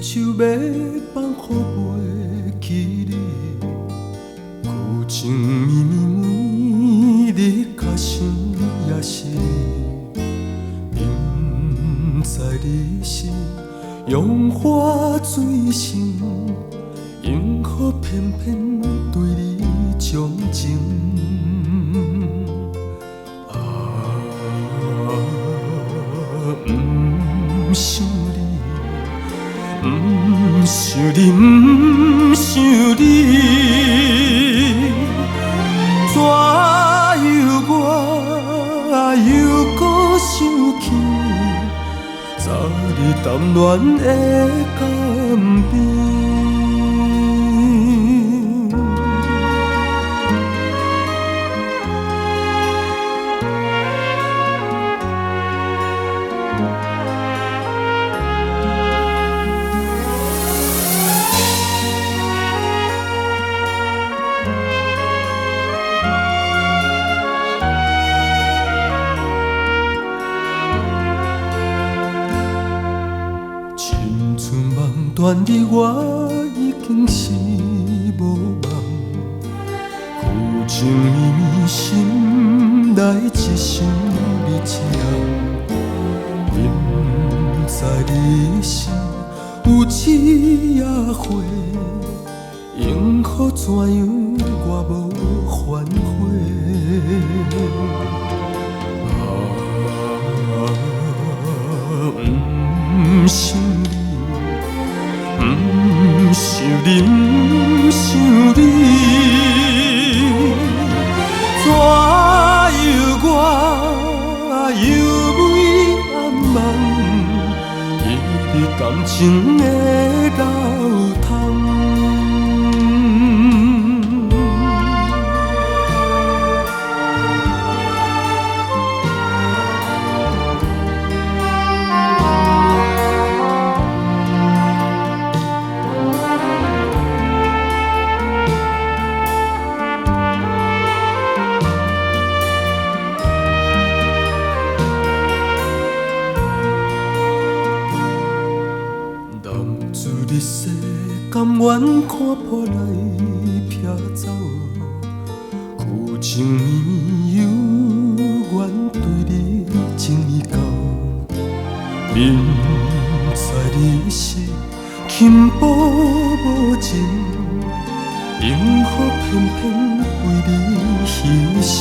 手要放予袂记你，旧情绵绵你较想也是你，不知你是用花水性，因何偏偏对你钟情？不想你，不想你，不想你，怎样我又搁想起昨日谈恋的甘甜？断离我已经是无望，旧情绵绵心内一想你一人，因不知你是有枝也花，因何怎样我无反悔？不想你。不想你，不想你，怎样我又为暗梦，记你感情的流淌。日色甘愿看破来撇走，旧情绵绵犹原对你情意厚。明知你是轻薄无情，因何偏偏为你牺牲？